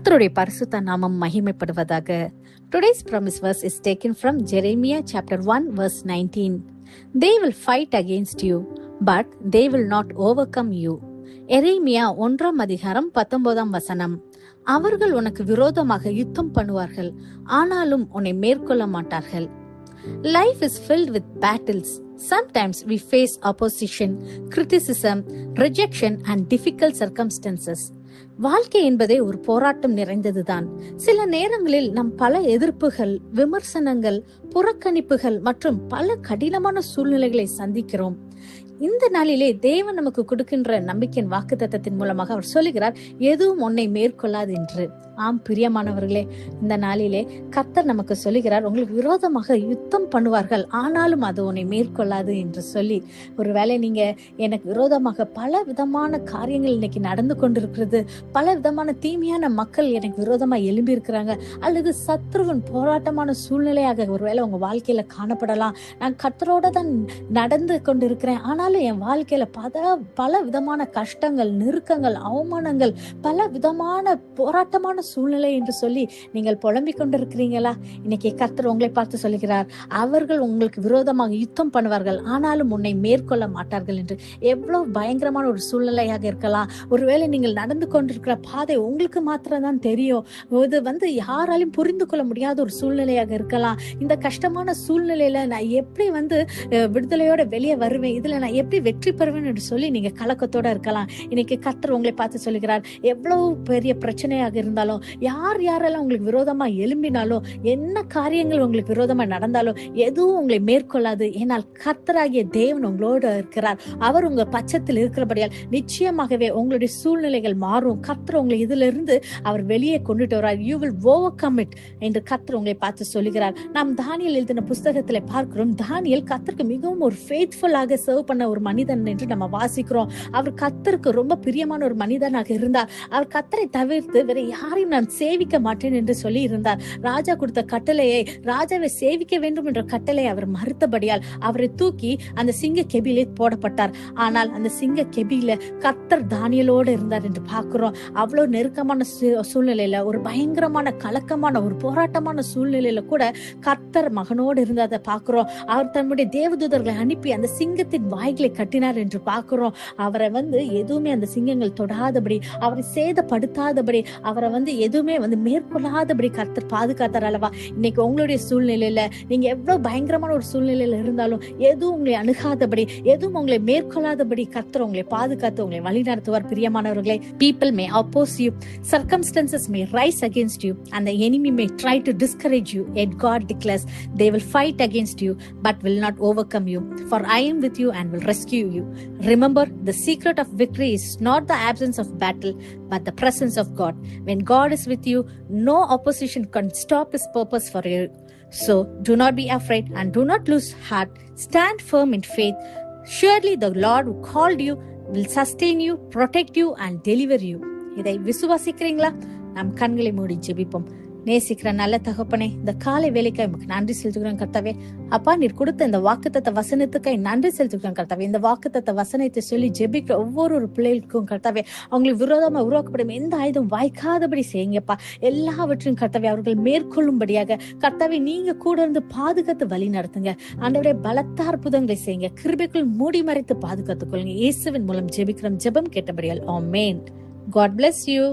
கர்த்தருடைய பரிசுத்த நாமம் மகிமைப்படுவதாக. Today's promise verse is taken from Jeremiah chapter 1 verse 19. They will fight against you, but they will not overcome you. எரேமியா 1ஆம் அதிகாரம் 19ஆம் வசனம். அவர்கள் உனக்கு விரோதமாக யுத்தம் பண்ணுவார்கள், ஆனாலும் உன்னை மேற்கொள்ள மாட்டார்கள். Life is filled with battles. Sometimes we face opposition, criticism, rejection and difficult circumstances. வாழ்க்கை என்பதே ஒரு போராட்டம் நிறைந்ததுதான். சில நேரங்களில் நாம் பல எதிர்ப்புகள், விமர்சனங்கள், புறக்கணிப்புகள் மற்றும் பல கடினமான சூழ்நிலைகளை சந்திக்கிறோம். இந்த நாளிலே தேவன் நமக்கு கொடுக்கின்ற நம்பிக்கையின் வாக்குத்தத்தத்தின் மூலமாக அவர் சொல்லுகிறார், எதுவும் உன்னை மேற்கொள்ளாது என்று. ஆம் பிரியமானவர்களே, இந்த நாளிலே கர்த்தர் நமக்கு சொல்லுகிறார், உங்களுக்கு விரோதமாக யுத்தம் பண்ணுவார்கள், ஆனாலும் அது உன்னை மேற்கொள்ளாது என்று சொல்லி. ஒருவேளை நீங்க எனக்கு விரோதமாக பல விதமான காரியங்கள் இன்னைக்கு நடந்து கொண்டிருக்கிறது, பல விதமான தீமையான மக்கள் எனக்கு விரோதமா எழும்பி இருக்கிறாங்க, அல்லது சத்ருவின் போராட்டமான சூழ்நிலையாக ஒருவேளை உங்க வாழ்க்கையில காணப்படலாம். நான் கர்த்தரோட தான் நடந்து கொண்டிருக்கிறேன், ஆனாலும் என் வாழ்க்கையில பல விதமான கஷ்டங்கள், நெருக்கங்கள், அவமானங்கள், பல விதமான போராட்டமான சூழ்நிலை என்று சொல்லி நீங்கள் புலம்பிக் கொண்டிருக்கிறீங்களா? இன்னைக்கு கர்த்தர் உங்களை பார்த்து சொல்லுகிறார், அவர்கள் உங்களுக்கு விரோதமாக யுத்தம் பண்ணுவார்கள், ஆனாலும் உன்னை மேற்கொள்ள மாட்டார்கள் என்று. எவ்வளவு பயங்கரமான ஒரு சூழ்நிலையாக இருக்கலாம். ஒருவேளை நீங்கள் நடந்து கொண்டிருக்கிற பாதை உங்களுக்கு மாத்திரம் தான் தெரியும். இது யாராலையும் புரிந்து கொள்ள முடியாத ஒரு சூழ்நிலையாக இருக்கலாம். இந்த கஷ்டமான சூழ்நிலையில நான் எப்படி விடுதலையோட வெளியே வருவேன், இதுல நான் எப்படி வெற்றி பெறுவேன் என்று சொல்லி நீங்க கலக்கத்தோட இருக்கலாம். இன்னைக்கு கர்த்தர் உங்களை பார்த்து சொல்லுகிறார், எவ்வளவு பெரிய பிரச்சனையாக இருந்தாலும், யாரெல்லாம் உங்களுக்கு விரோதமா எழும்பினாலும், என்ன காரியங்கள் உங்களுக்கு விரோதமா நடந்தாலும் எதுவும் உங்களை மேற்கொள்ளாது. ஏனால் கர்த்தராகிய தேவன் உங்களோடு இருக்கிறார். அவர் உங்க பட்சத்தில் இருக்கிறபடியால் நிச்சயமாகவே உங்களுடைய சூழ்நிலைகள் மாறும். கர்த்தர் உங்களை இதுல இருந்து அவர் வெளியே கொண்டுட்டு வரார். You will overcome it என்று கர்த்தர் உங்களை பார்த்து சொல்லுகிறார். நாம் தானியேல் எழுதின புஸ்தகத்துல பார்க்கிறோம், தானியேல் கர்த்தருக்கு மிகவும் ஒரு ஃபெய்த்ஃபுல்லாக சர்வ் பண்ண ஒரு மனிதன் என்று நம்ம வாசிக்கிறோம். அவர் கர்த்தருக்கு ரொம்ப பிரியமான ஒரு மனிதனாக இருந்தார். அவர் கர்த்தரை தவிர்த்து வேற யாரையும் நான் சேவிக்க மாட்டேன் என்று சொல்லி இருந்தார். ராஜா கொடுத்த கட்டளையை, ராஜாவை சேவிக்க வேண்டும் என்ற கட்டளையை அவர் மறுத்தபடியால் அவரை தூக்கி அந்த சிங்க கெபியிலே போடப்பட்டார். ஆனால் அந்த சிங்க கெபியில கர்த்தர் தானியேலோடு இருந்தார் என்று பார்க்கிறோம். அவ்வளவு நெருக்கமான சூழ்நிலையில, ஒரு பயங்கரமான கலக்கமான ஒரு போராட்டமான சூழ்நிலையில கூட கர்த்தர் மகனோடு இருந்ததை பார்க்கிறோம். அவர் தன்னுடைய தேவதூதர்களை அனுப்பி அந்த சிங்கத்தின் வாய்களை கட்டினார் என்று பார்க்கிறோம். அவரை எதுவுமே அந்த சிங்கங்கள் தொடாதபடி, அவரை சேதப்படுத்தாதபடி, அவரை எதுவுமே மேற்கொள்ளாதபடி கர்த்தர் பாதுகாத்தார் அல்லவா? இன்னைக்கு உங்களுடைய சூழ்நிலையில நீங்க எவ்வளவு பயங்கரமான ஒரு சூழ்நிலையில இருந்தாலும் எதுவும் உங்களை அணுகாதபடி, எதுவும் உங்களை மேற்கொள்ளாதபடி கர்த்தர் உங்களை பாதுகாத்து உங்களை வழிநடத்துவார். பிரியமானவர்களே, people may oppose you, circumstances may rise against you, and the enemy may try to discourage you, yet God declares they will fight against you but will not overcome you, for I am with you and will rescue you. Remember, the secret of victory is not the absence of battle but the presence of God. When God is with you, no opposition can stop his purpose for you. So do not be afraid and do not lose heart. Stand firm in faith. Surely the Lord who called you will sustain you, protect you and deliver you. இதை விசுவாசிக்கிறீங்களா? நாம் கண்களை மூடி ஜெபிப்போம். நேசிக்கிற நல்ல தகப்பனே, இந்த காலை வேலைக்காய் நமக்கு நன்றி செலுத்துகிறோம் கர்த்தாவே. அப்பா, நீர் கொடுத்த இந்த வாக்குத்தத்த வசனத்துக்காய் நன்றி செலுத்துகிறோம் கர்த்தாவே. இந்த வாக்குத்தத்த வசனத்தை சொல்லி ஜெபிக்கிற ஒவ்வொரு பிள்ளைகளுக்கும் கர்த்தாவே, அவங்களுக்கு விரோதமா உருவாக்கப்படும் எந்த ஆயுதம் வாய்க்காதபடி செய்யுங்கப்பா. எல்லாவற்றையும் கர்த்தாவே அவர்கள் மேற்கொள்ளும்படியாக கர்த்தாவே நீங்க கூட இருந்து பாதுகாத்து வழி நடத்துங்க. ஆண்டவரே, பலத்த அற்புதங்களை செய்யுங்க. கிருபைக்குள் மூடி மறைத்து பாதுகாத்துக் கொள்ளுங்க. இயேசுவின் மூலம் ஜெபிக்கிறோம். ஜெபம் கேட்டபடியால் ஆமென். God bless you.